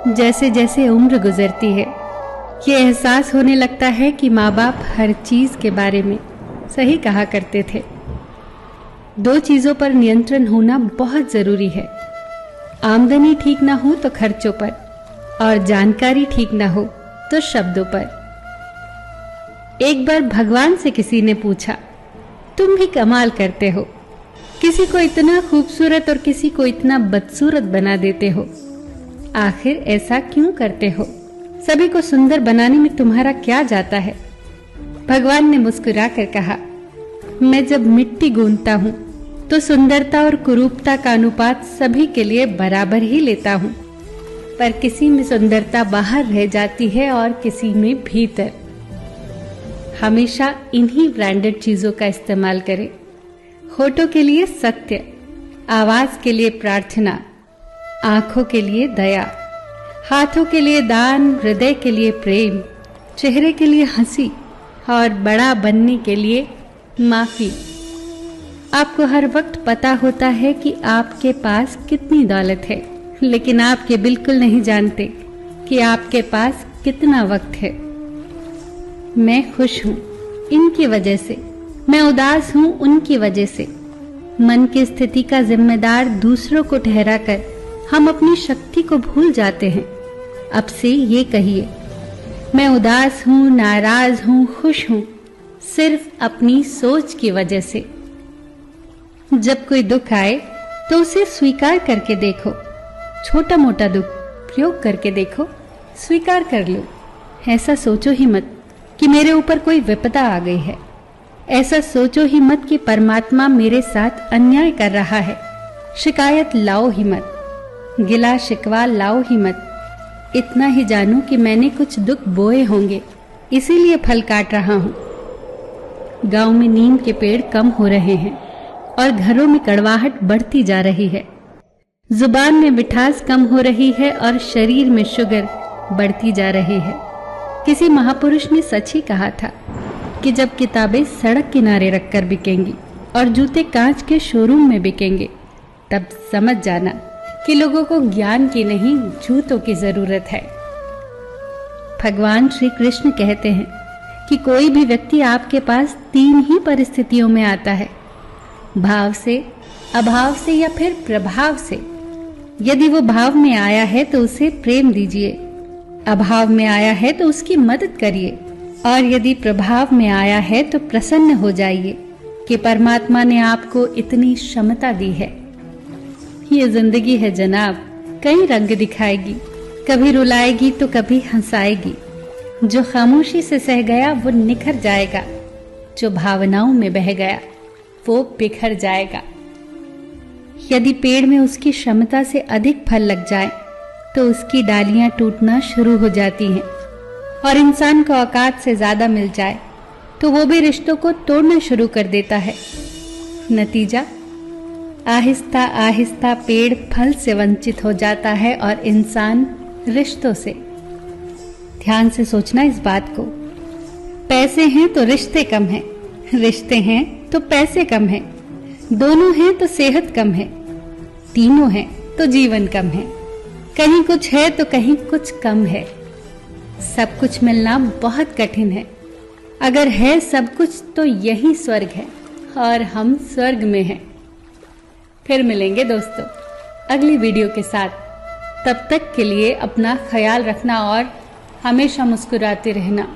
जैसे जैसे उम्र गुजरती है, ये एहसास होने लगता है कि माँ बाप हर चीज के बारे में सही कहा करते थे। 2 चीजों पर नियंत्रण होना बहुत जरूरी है। आमदनी ठीक ना हो तो खर्चों पर, और जानकारी ठीक ना हो तो शब्दों पर। एक बार भगवान से किसी ने पूछा, तुम भी कमाल करते हो, किसी को इतना खूबसूरत और किसी को इतना बदसूरत बना देते हो, आखिर ऐसा क्यों करते हो? सभी को सुंदर बनाने में तुम्हारा क्या जाता है? भगवान ने मुस्कुराकर कहा, मैं जब मिट्टी गूंथता हूं तो सुंदरता और कुरूपता का अनुपात सभी के लिए बराबर ही लेता हूं, पर किसी में सुंदरता बाहर रह जाती है और किसी में भीतर। हमेशा इन्हीं ब्रांडेड चीजों का इस्तेमाल करें। होठों के लिए सत्य, आवाज के लिए प्रार्थना, आंखों के लिए दया, हाथों के लिए दान, हृदय के लिए प्रेम, चेहरे के लिए हंसी और बड़ा बनने के लिए माफी। आपको हर वक्त पता होता है कि आपके पास कितनी दौलत है, लेकिन आप ये बिल्कुल नहीं जानते कि आपके पास कितना वक्त है। मैं खुश हूं इनकी वजह से, मैं उदास हूं उनकी वजह से। मन की स्थिति का जिम्मेदार दूसरों को ठहराकर हम अपनी शक्ति को भूल जाते हैं। अब से ये कहिए, मैं उदास हूं, नाराज हूं, खुश हूं, सिर्फ अपनी सोच की वजह से। जब कोई दुख आए तो उसे स्वीकार करके देखो। छोटा मोटा दुख प्रयोग करके देखो, स्वीकार कर लो। ऐसा सोचो ही मत कि मेरे ऊपर कोई विपदा आ गई है। ऐसा सोचो ही मत कि परमात्मा मेरे साथ अन्याय कर रहा है। शिकायत लाओ ही मत, गिला शिकवा लाओ ही मत। इतना ही जानो कि मैंने कुछ दुख बोए होंगे, इसीलिए फल काट रहा हूं। गांव में नीम के पेड़ कम हो रहे हैं और घरों में कड़वाहट बढ़ती जा रही है। जुबान में मिठास कम हो रही है और शरीर में शुगर बढ़ती जा रही है। किसी महापुरुष ने सच ही कहा था कि जब किताबें सड़क किनारे रखकर बिकेंगी और जूते कांच के शोरूम में बिकेंगे, तब समझ जाना कि लोगों को ज्ञान की नहीं, जूतों की जरूरत है। भगवान श्री कृष्ण कहते हैं कि कोई भी व्यक्ति आपके पास 3 ही परिस्थितियों में आता है, भाव से, अभाव से या फिर प्रभाव से। यदि वो भाव में आया है तो उसे प्रेम दीजिए, अभाव में आया है तो उसकी मदद करिए, और यदि प्रभाव में आया है तो प्रसन्न हो जाइए कि परमात्मा ने आपको इतनी क्षमता दी है। ये जिंदगी है जनाब, कई रंग दिखाएगी, कभी रुलाएगी तो कभी हंसाएगी। जो खामोशी से सह गया वो निखर जाएगा, जो भावनाओं में बह गया वो बिखर जाएगा। यदि पेड़ में उसकी क्षमता से अधिक फल लग जाए तो उसकी डालियां टूटना शुरू हो जाती हैं, और इंसान को औकात से ज्यादा मिल जाए तो वो भी रिश्तों को तोड़ना शुरू कर देता है। नतीजा, आहिस्ता आहिस्ता पेड़ फल से वंचित हो जाता है और इंसान रिश्तों से। ध्यान से सोचना इस बात को। पैसे हैं तो रिश्ते कम हैं, रिश्ते हैं तो पैसे कम हैं, दोनों हैं तो सेहत कम है, तीनों हैं तो जीवन कम है। कहीं कुछ है तो कहीं कुछ कम है। सब कुछ मिलना बहुत कठिन है। अगर है सब कुछ तो यही स्वर्ग है, और हम स्वर्ग में हैं। फिर मिलेंगे दोस्तों अगली वीडियो के साथ। तब तक के लिए अपना ख्याल रखना और हमेशा मुस्कुराते रहना।